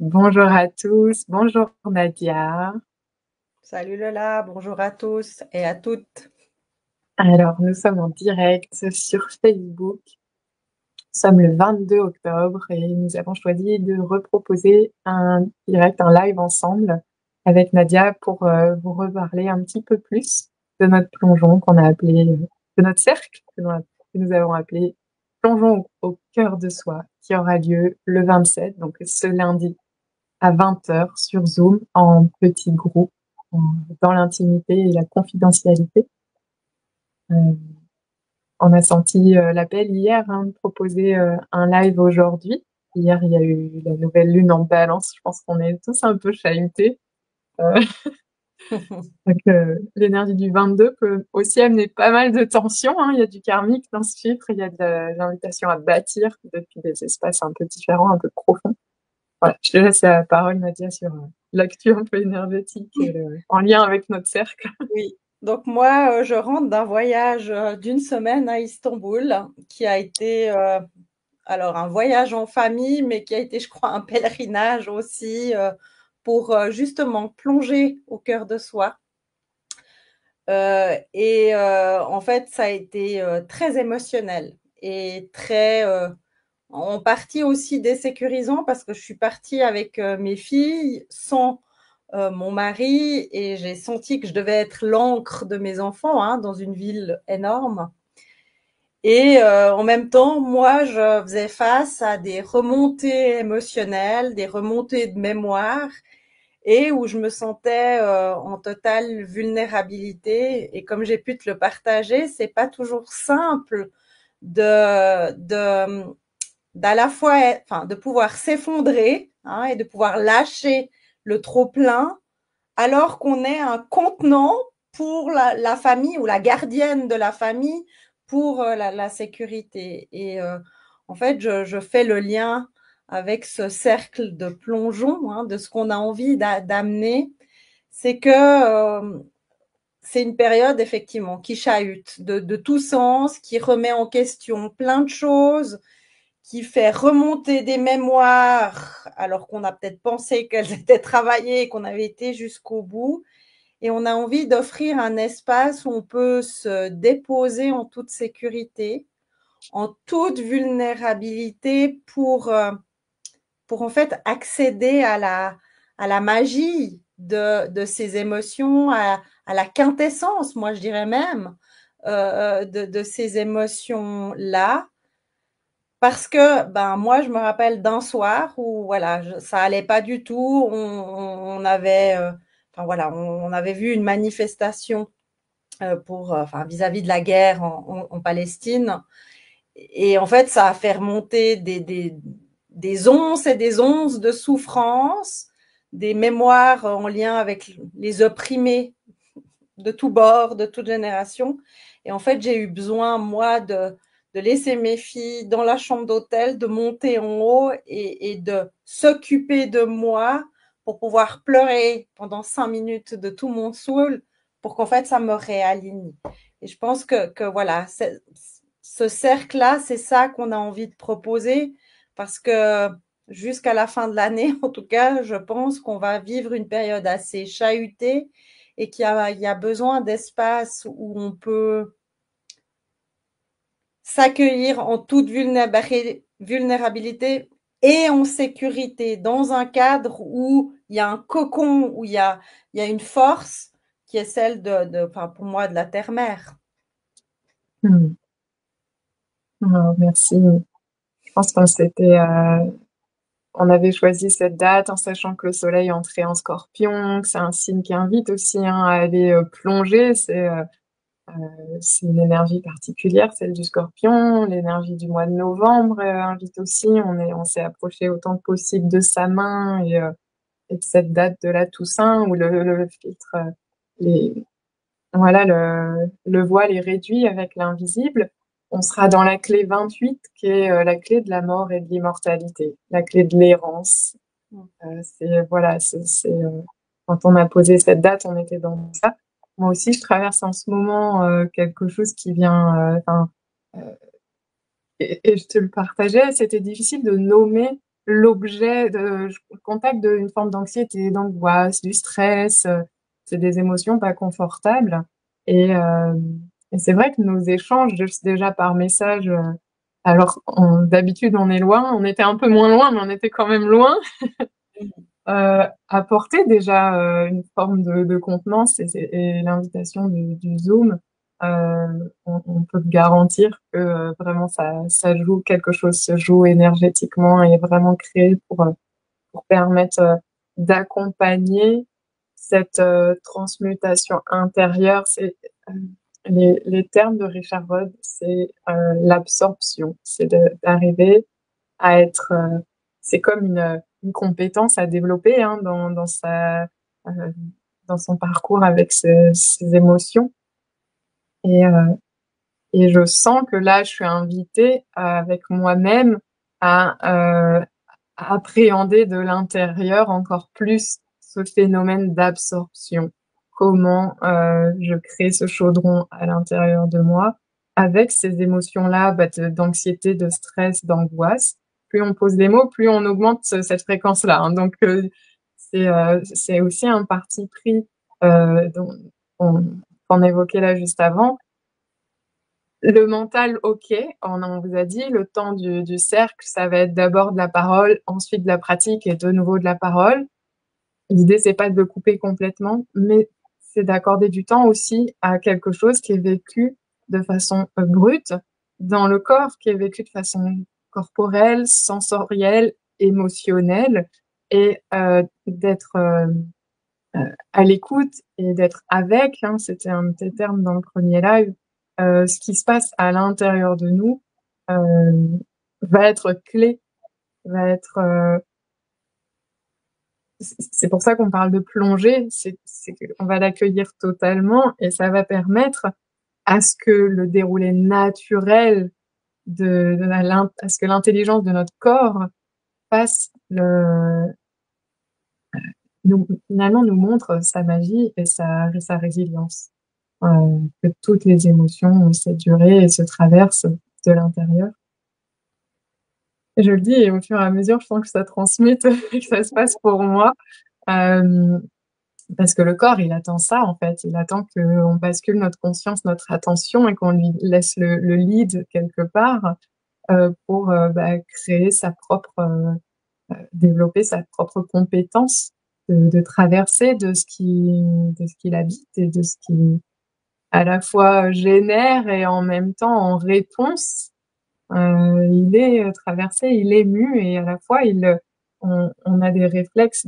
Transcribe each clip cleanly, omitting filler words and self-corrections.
Bonjour à tous, bonjour Nadia. Salut Lola, bonjour à tous et à toutes. Alors, nous sommes en direct sur Facebook. Nous sommes le 22 octobre et nous avons choisi de reproposer un direct, un live ensemble avec Nadia pour vous reparler un petit peu plus de notre plongeon qu'on a appelé, de notre cercle que nous avons appelé Plongeon au cœur de soi, qui aura lieu le 27, donc ce lundi à 20 heures sur Zoom en petit groupe, en- dans l'intimité et la confidentialité. Euh, on a senti l'appel hier, hein, de proposer un live aujourd'hui. Hier, il y a eu la nouvelle lune en balance. Je pense qu'on est tous un peu chahutés. Euh, donc, l'énergie du 22 peut aussi amener pas mal de tensions, hein. Il y a du karmique dans ce chiffre. Il y a de l'invitation à bâtir depuis des espaces un peu différents, un peu profonds. Voilà, je te laisse la parole, Nadia, sur l'actu un peu énergétique et en lien avec notre cercle. Oui, donc moi je rentre d'un voyage d'une semaine à Istanbul qui a été alors un voyage en famille mais qui a été je crois un pèlerinage aussi pour justement plonger au cœur de soi. En fait ça a été très émotionnel et très en partie aussi désécurisant parce que je suis partie avec mes filles sans mon mari et j'ai senti que je devais être l'encre de mes enfants hein, dans une ville énorme. Et en même temps, moi, je faisais face à des remontées émotionnelles, des remontées de mémoire et où je me sentais en totale vulnérabilité. Et comme j'ai pu te le partager, c'est pas toujours simple de d'à la fois, enfin, de pouvoir s'effondrer hein, et de pouvoir lâcher le trop plein, alors qu'on est un contenant pour la famille ou la gardienne de la famille pour la sécurité. Et en fait, je fais le lien avec ce cercle de plongeon, hein, de ce qu'on a envie d'amener, c'est que c'est une période effectivement qui chahute de tout sens, qui remet en question plein de choses, qui fait remonter des mémoires alors qu'on a peut-être pensé qu'elles étaient travaillées et qu'on avait été jusqu'au bout. Et on a envie d'offrir un espace où on peut se déposer en toute sécurité, en toute vulnérabilité pour en fait accéder à la magie de ces émotions, à la quintessence, moi je dirais même, de ces émotions-là. Parce que ben moi je me rappelle d'un soir où voilà ça allait pas du tout on avait enfin voilà on avait vu une manifestation pour enfin vis-à-vis de la guerre en Palestine et en fait ça a fait remonter des onces et des onces de souffrance, des mémoires en lien avec les opprimés de tous bords, de toute génération. Et en fait, j'ai eu besoin, moi, de laisser mes filles dans la chambre d'hôtel, de monter en haut et de s'occuper de moi pour pouvoir pleurer pendant 5 minutes de tout mon soul pour qu'en fait, ça me réaligne. Et je pense que voilà, ce cercle-là, c'est ça qu'on a envie de proposer parce que jusqu'à la fin de l'année, en tout cas, je pense qu'on va vivre une période assez chahutée et il y a besoin d'espace où on peut s'accueillir en toute vulnérabilité et en sécurité, dans un cadre où il y a un cocon, où il y a une force qui est celle enfin, pour moi, de la terre-mère. Hmm. Alors, merci. Je pense on avait choisi cette date en sachant que le soleil entrait en scorpion, que c'est un signe qui invite aussi, hein, à aller plonger. C'est une énergie particulière, celle du scorpion. L'énergie du mois de novembre invite aussi. On s'est approché autant que possible de sa main et de cette date de la Toussaint où le filtre, les, voilà, le voile est réduit avec l'invisible. On sera dans la clé 28, qui est la clé de la mort et de l'immortalité, la clé de l'errance. Quand on a posé cette date, on était dans ça. Moi aussi, je traverse en ce moment quelque chose qui vient, et je te le partageais, c'était difficile de nommer l'objet de le contact d'une forme d'anxiété, d'angoisse, du stress. C'est des émotions pas confortables. Et, euh, et c'est vrai que nos échanges, déjà par message, alors d'habitude on est loin, on était un peu moins loin, mais on était quand même loin, apporter déjà une forme de contenance et l'invitation du Zoom, on peut garantir que vraiment ça joue, quelque chose se joue énergétiquement et est vraiment créé pour permettre d'accompagner cette transmutation intérieure. C'est les termes de Richard Rod, c'est l'absorption, c'est d'arriver à être, c'est comme une compétence à développer hein, euh, dans son parcours avec ses émotions. Et, euh, et je sens que là, je suis invitée avec moi-même à appréhender de l'intérieur encore plus ce phénomène d'absorption. Comment je crée ce chaudron à l'intérieur de moi avec ces émotions-là d'anxiété, de stress, d'angoisse. Plus on pose des mots, plus on augmente cette fréquence-là. Hein. Donc, c'est aussi un parti pris qu'on évoquait là juste avant. Le mental, ok, on vous a dit, le temps du cercle, ça va être d'abord de la parole, ensuite de la pratique et de nouveau de la parole. L'idée, c'est pas de le couper complètement, mais c'est d'accorder du temps aussi à quelque chose qui est vécu de façon brute dans le corps, qui est vécu de façon corporelle, sensorielle, émotionnelle, et d'être à l'écoute et d'être avec, hein, c'était un de tes termes dans le premier live, ce qui se passe à l'intérieur de nous euh, va être clé, va être. C'est pour ça qu'on parle de plongée, c'est qu'on va l'accueillir totalement et ça va permettre à ce que le déroulé naturel à ce que l'intelligence de notre corps fasse finalement nous montre sa magie et sa résilience. Que toutes les émotions ont cette durée et se traversent de l'intérieur. Et je le dis, et au fur et à mesure, je sens que ça transmute et que ça se passe pour moi. Euh, Parce que le corps, il attend ça, en fait. Il attend qu'on bascule notre conscience, notre attention et qu'on lui laisse le lead quelque part pour créer sa propre, développer sa propre compétence de traverser de ce qu'il habite et de ce qui à la fois génère et en même temps en réponse. Il est traversé, il est ému et à la fois on a des réflexes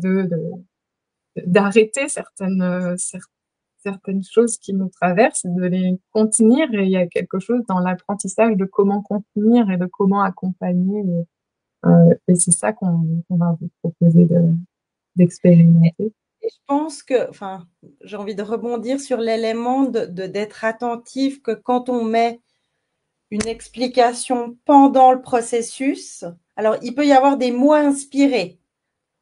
d'arrêter certaines choses qui nous traversent, de les contenir et il y a quelque chose dans l'apprentissage de comment contenir et de comment accompagner et c'est ça qu'on va vous proposer d'expérimenter. Et je pense que, enfin, j'ai envie de rebondir sur l'élément d'être attentif que quand on met une explication pendant le processus, alors il peut y avoir des mots inspirés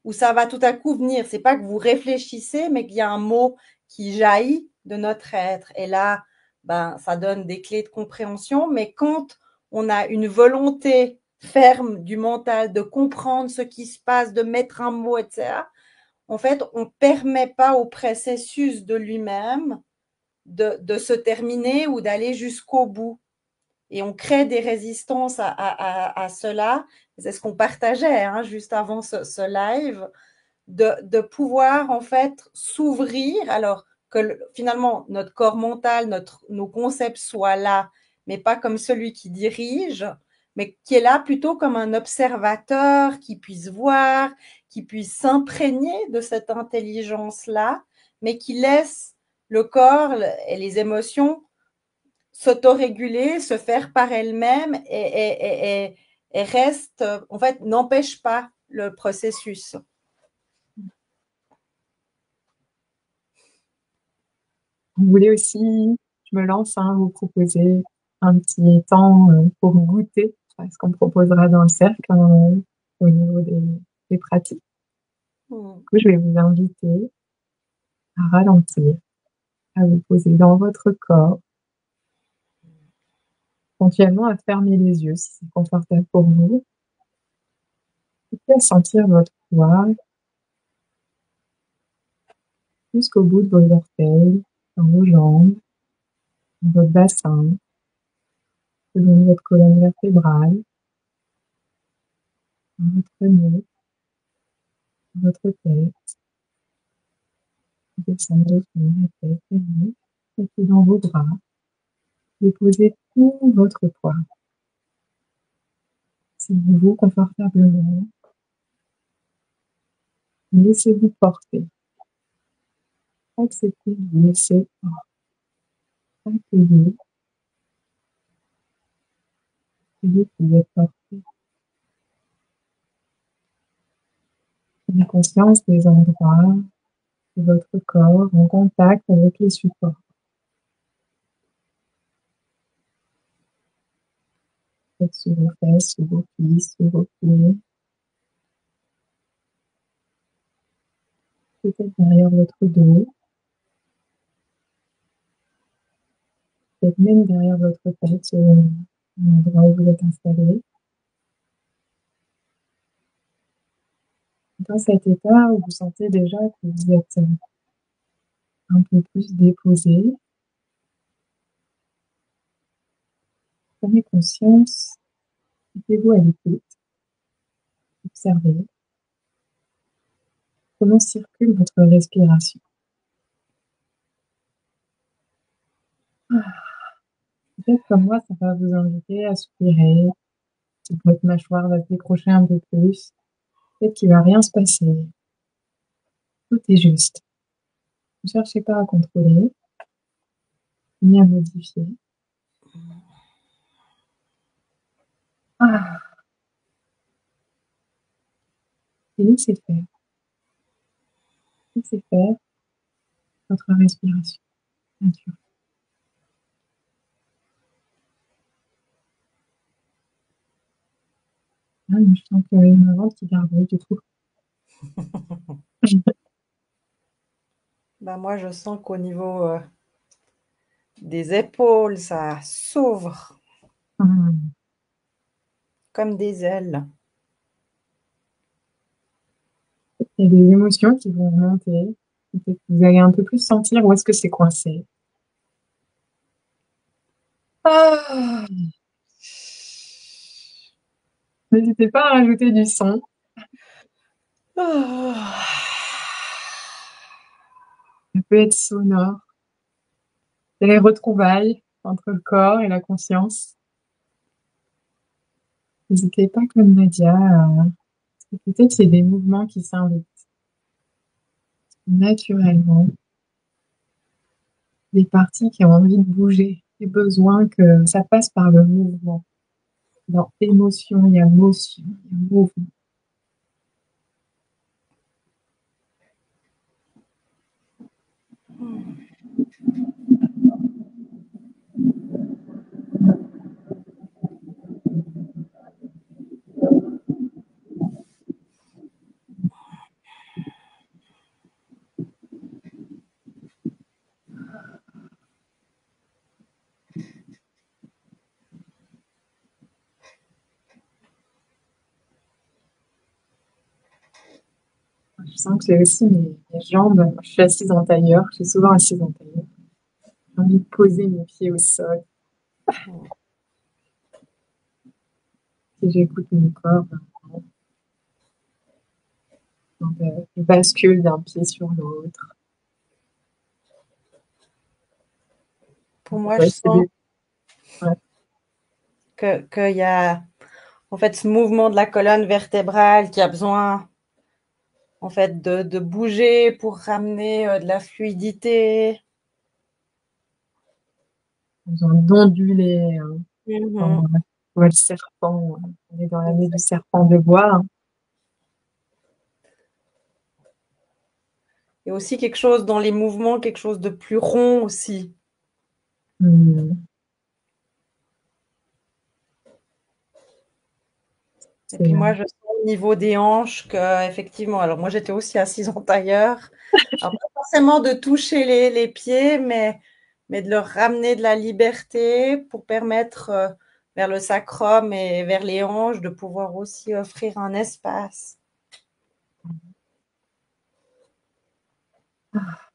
où ça va tout à coup venir. C'est pas que vous réfléchissez, mais qu'il y a un mot qui jaillit de notre être. Et là, ben, ça donne des clés de compréhension. Mais quand on a une volonté ferme du mental de comprendre ce qui se passe, de mettre un mot, etc., en fait, on ne permet pas au processus de lui-même de se terminer ou d'aller jusqu'au bout. Et on crée des résistances à cela. C'est ce qu'on partageait hein, juste avant ce live, de pouvoir en fait s'ouvrir, alors que finalement notre corps mental, nos concepts soient là, mais pas comme celui qui dirige, mais qui est là plutôt comme un observateur qui puisse voir, qui puisse s'imprégner de cette intelligence-là, mais qui laisse le corps et les émotions s'autoréguler, se faire par elles-mêmes et reste, en fait, n'empêche pas le processus. Vous voulez aussi, je me lance, hein, vous proposer un petit temps pour goûter à ce qu'on proposera dans le cercle au niveau des pratiques. Du coup, je vais vous inviter à ralentir, à vous poser dans votre corps, éventuellement à fermer les yeux si c'est confortable pour vous. Et puis à sentir votre poids jusqu'au bout de vos orteils, dans vos jambes, dans votre bassin, le long de votre colonne vertébrale, dans votre nuque, dans votre tête, descendre doucement la tête et vous, et puis dans vos bras, déposez tout votre poids. Asseyez-vous confortablement. Laissez-vous porter. Acceptez de vous laisser accueillir. Accueillir que vous êtes porté. Prenez conscience des endroits de votre corps en contact avec les supports. Peut-être sous vos fesses, sous vos cuisses, sous vos pieds. Peut-être derrière votre dos. Peut-être même derrière votre tête, selon l'endroit où vous êtes installé. Dans cet état où vous sentez déjà que vous êtes un peu plus déposé, prenez conscience, mettez-vous à l'écoute, observez comment circule votre respiration. Peut-être comme moi, ça va vous inviter à soupirer, votre mâchoire va se décrocher un peu plus. Peut-être qu'il ne va rien se passer. Tout est juste. Ne cherchez pas à contrôler, ni à modifier. Et laissez faire. Laissez faire votre respiration naturelle. Ah, mais je sens qu'il y a une ventre qui garbouille du coup. Ben moi, je sens qu'au niveau des épaules, ça s'ouvre comme des ailes. Il y a des émotions qui vont remonter. Peut-être que vous allez un peu plus sentir où est-ce que c'est coincé. N'hésitez pas à rajouter du son. Ça peut être sonore. C'est les retrouvailles entre le corps et la conscience. N'hésitez pas, comme Nadia, peut-être c'est des mouvements qui s'invitent naturellement. Des parties qui ont envie de bouger, et besoin que ça passe par le mouvement. Dans émotion, il y a motion, il y a mouvement. Je sens que j'ai aussi mes jambes. Je suis assise en tailleur. Je suis souvent assise en tailleur. J'ai envie de poser mes pieds au sol. Si j'écoute mon corps, je bascule d'un pied sur l'autre. Pour moi, je sens qu'il y a en fait ce mouvement de la colonne vertébrale qui a besoin en fait de bouger pour ramener de la fluidité. Besoin d'onduler. On voit le serpent. On est dans l'année du serpent de bois. Et aussi quelque chose dans les mouvements, quelque chose de plus rond aussi. Et puis moi, je sens au niveau des hanches que, effectivement, alors moi j'étais aussi assise en tailleur. Alors, pas forcément de toucher les pieds, mais de leur ramener de la liberté pour permettre vers le sacrum et vers les hanches, de pouvoir aussi offrir un espace.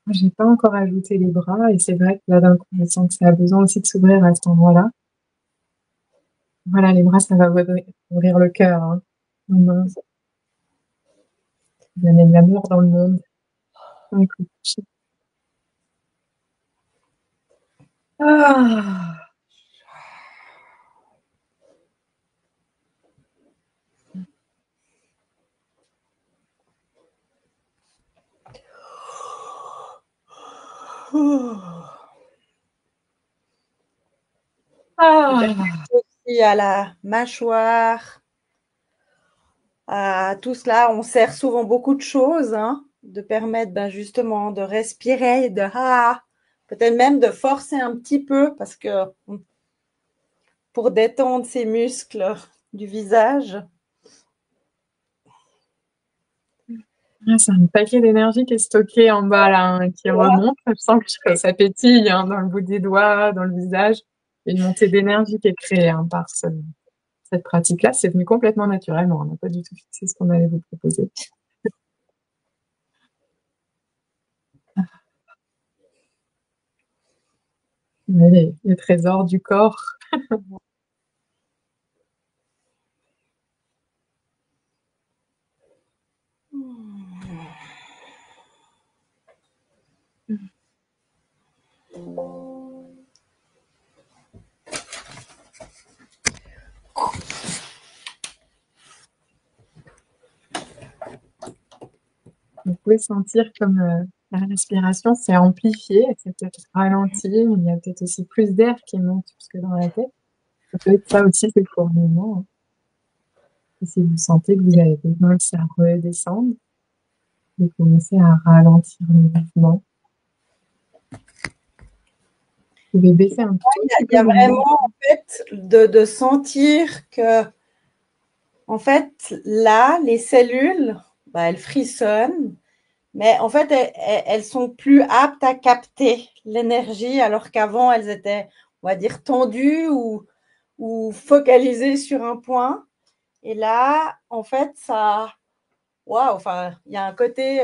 J'ai pas encore ajouté les bras et c'est vrai que là d'un coup je sens que ça a besoin aussi de s'ouvrir à cet endroit-là. Voilà, les bras, ça va ouvrir le cœur. Hein. Donner de l'amour dans le monde. Écoute, ah. Aussi à la mâchoire, à tout cela, on sert souvent beaucoup de choses, hein, de permettre justement de respirer, peut-être même de forcer un petit peu parce que pour détendre ces muscles du visage. C'est un paquet d'énergie qui est stocké en bas là, hein, qui remonte. Je sens que ça pétille hein, dans le bout des doigts, dans le visage. Une montée d'énergie qui est créée hein, par cette pratique-là. C'est venu complètement naturellement. On n'a pas du tout fixé ce qu'on allait vous proposer. Les trésors du corps. Vous pouvez sentir comme la respiration s'est amplifiée, elle s'est peut-être ralentie, mais il y a peut-être aussi plus d'air qui monte jusque dans la tête. Ça peut être ça aussi, c'est fourmillement. Hein. Et si vous sentez que vous avez besoin que ça redescende, vous commencez à ralentir le mouvement. Vous pouvez baisser un petit peu. Il y a vraiment en fait de sentir que en fait là les cellules elles frissonnent, mais en fait elles sont plus aptes à capter l'énergie alors qu'avant elles étaient, on va dire, tendues ou focalisées sur un point. Et là en fait ça, waouh, enfin il y a un côté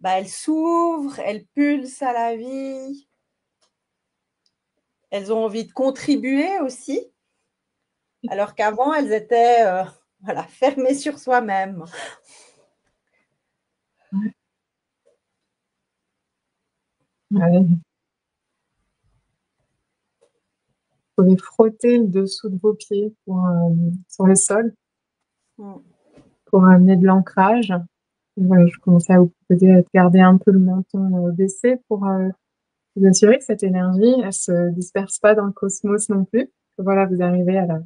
elles s'ouvrent, elles pulsent à la vie. Elles ont envie de contribuer aussi, alors qu'avant, elles étaient fermées sur soi-même. Ouais. Vous pouvez frotter le dessous de vos pieds sur le sol pour amener de l'ancrage. Voilà, je commençais à vous proposer de garder un peu le menton baissé pour vous assurer que cette énergie, elle se disperse pas dans le cosmos non plus. Que voilà, vous arrivez à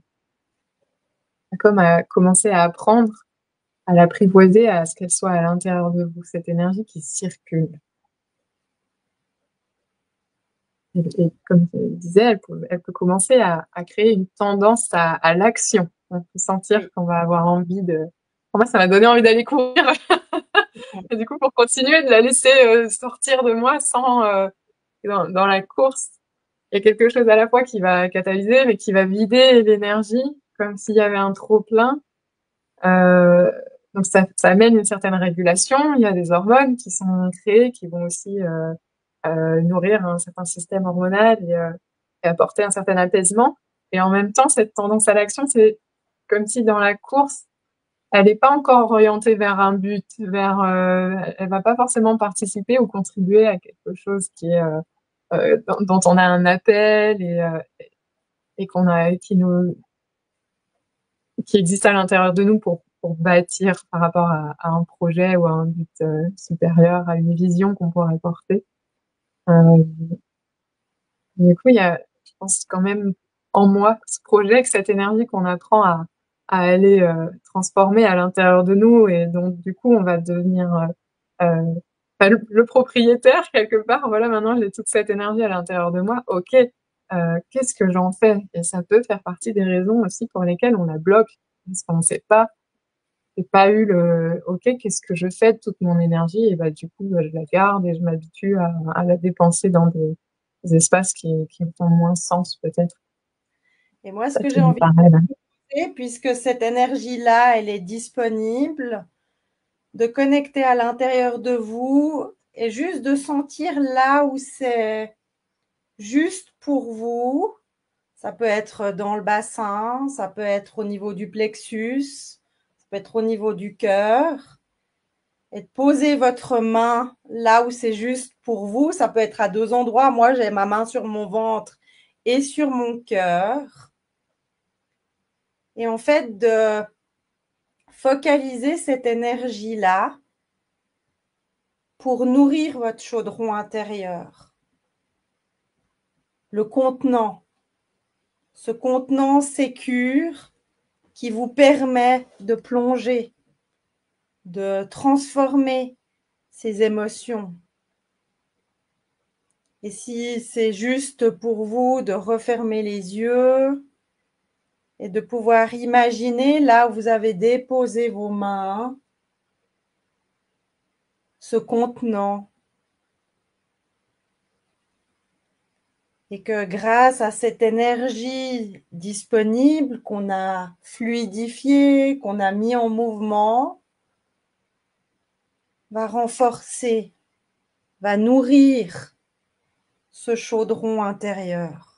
commencer à apprendre à l'apprivoiser, à ce qu'elle soit à l'intérieur de vous, cette énergie qui circule. Et comme je disais, elle peut commencer à créer une tendance à l'action. On peut sentir qu'on va avoir envie de... Moi, ça m'a donné envie d'aller courir. Et du coup, pour continuer de la laisser sortir de moi sans... dans la course, il y a quelque chose à la fois qui va catalyser, mais qui va vider l'énergie, comme s'il y avait un trop-plein. Donc ça amène une certaine régulation. Il y a des hormones qui sont créées, qui vont aussi nourrir un certain système hormonal et apporter un certain apaisement. Et en même temps, cette tendance à l'action, c'est comme si dans la course, elle n'est pas encore orientée vers un but, elle va pas forcément participer ou contribuer à quelque chose qui est dont on a un appel et qui existe à l'intérieur de nous pour bâtir par rapport à un projet ou à un but supérieur, à une vision qu'on pourrait porter. Du coup, il y a, je pense, quand même en moi ce projet, que cette énergie qu'on apprend aller transformer à l'intérieur de nous et donc du coup, on va devenir le propriétaire quelque part. Voilà, maintenant j'ai toute cette énergie à l'intérieur de moi. Ok, qu'est-ce que j'en fais? Et ça peut faire partie des raisons aussi pour lesquelles on la bloque, parce qu'on ne sait pas. J'ai pas eu OK, qu'est-ce que je fais de toute mon énergie? Et bah, du coup, je la garde et je m'habitue à la dépenser dans des espaces qui me font moins sens, peut-être. Et moi, ce Ça que te j'ai me envie paraît là. de faire, puisque cette énergie-là, elle est disponible, de connecter à l'intérieur de vous et juste de sentir là où c'est juste pour vous. Ça peut être dans le bassin, ça peut être au niveau du plexus, ça peut être au niveau du cœur. Et de poser votre main là où c'est juste pour vous. Ça peut être à deux endroits. Moi, j'ai ma main sur mon ventre et sur mon cœur. Et en fait, de focaliser cette énergie-là pour nourrir votre chaudron intérieur. Le contenant. Ce contenant sécure qui vous permet de plonger, de transformer ces émotions. Et si c'est juste pour vous de refermer les yeux et de pouvoir imaginer là où vous avez déposé vos mains, ce contenant, et que grâce à cette énergie disponible qu'on a fluidifiée, qu'on a mis en mouvement, va renforcer, va nourrir ce chaudron intérieur.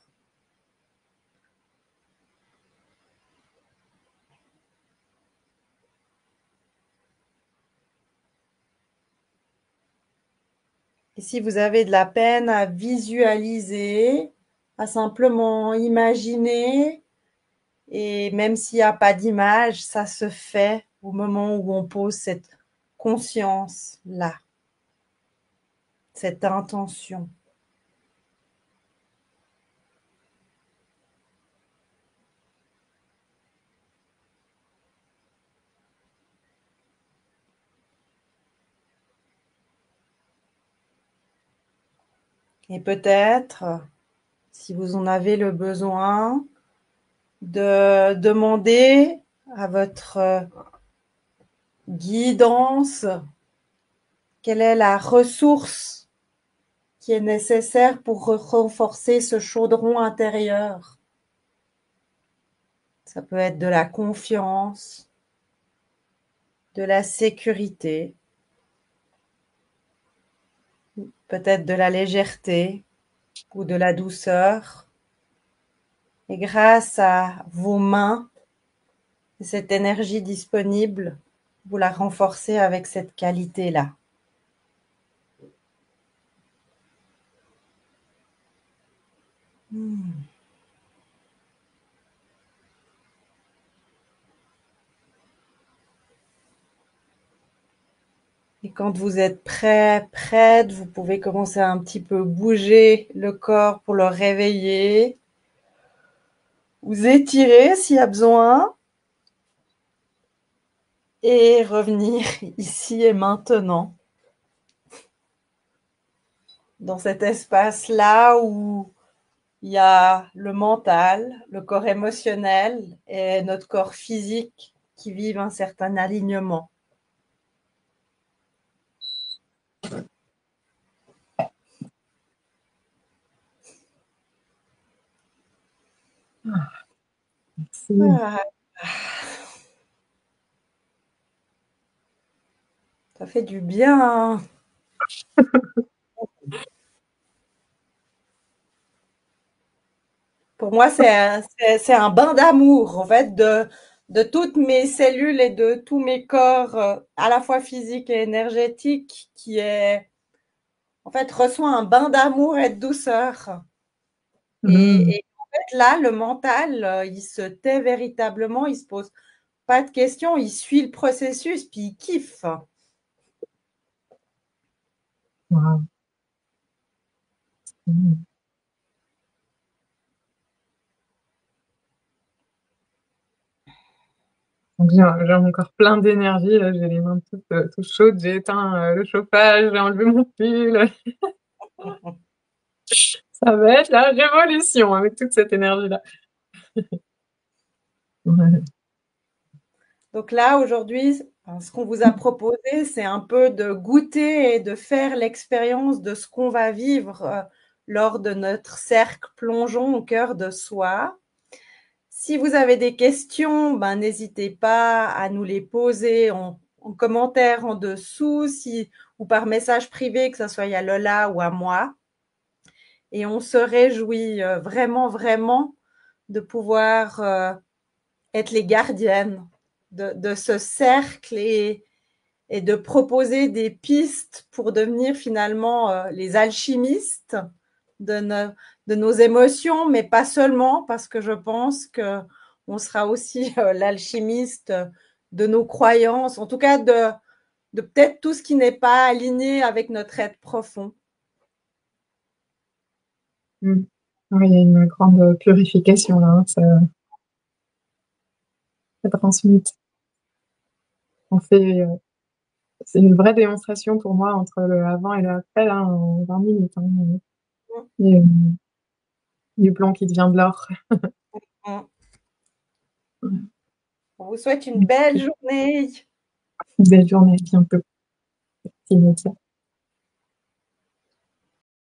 Et si vous avez de la peine à visualiser, à simplement imaginer, et même s'il n'y a pas d'image, ça se fait au moment où on pose cette conscience-là, cette intention. Et peut-être, si vous en avez le besoin, de demander à votre guidance quelle est la ressource qui est nécessaire pour renforcer ce chaudron intérieur. Ça peut être de la confiance, de la sécurité, peut-être de la légèreté ou de la douceur. Et grâce à vos mains, cette énergie disponible, vous la renforcez avec cette qualité-là. Et quand vous êtes prêt, prête, vous pouvez commencer à un petit peu bouger le corps pour le réveiller. Vous étirez s'il y a besoin. Et revenir ici et maintenant. Dans cet espace-là où il y a le mental, le corps émotionnel et notre corps physique qui vivent un certain alignement. Merci. Ah, ça fait du bien. Pour moi, c'est un bain d'amour, en fait, de toutes mes cellules et de tous mes corps, à la fois physiques et énergétiques, qui est, en fait, reçoit un bain d'amour et de douceur. Mhm. Et en fait, là, le mental, il se tait véritablement, il se pose pas de questions, il suit le processus, puis il kiffe. Wow. Mhm. Donc, j'ai encore plein d'énergie, là, j'ai les mains toutes chaudes, j'ai éteint le chauffage, j'ai enlevé mon pull. Ça va être la révolution avec toute cette énergie-là. Ouais. Donc là, aujourd'hui, ce qu'on vous a proposé, c'est un peu de goûter et de faire l'expérience de ce qu'on va vivre lors de notre cercle plongeon au cœur de soi. Si vous avez des questions, ben, n'hésitez pas à nous les poser en commentaire en dessous ou par message privé, que ce soit à Lola ou à moi. Et on se réjouit vraiment, vraiment de pouvoir être les gardiennes de ce cercle et de proposer des pistes pour devenir finalement les alchimistes de nos émotions, mais pas seulement, parce que je pense qu'on sera aussi l'alchimiste de nos croyances, en tout cas de peut-être tout ce qui n'est pas aligné avec notre être profond. Oui, il y a une grande purification là, ça transmute. C'est une vraie démonstration pour moi entre le avant et le après, là, en 20 minutes. Et, du blanc qui devient de l'or. On vous souhaite une belle journée. Belle journée, à bientôt. Merci, Nadia.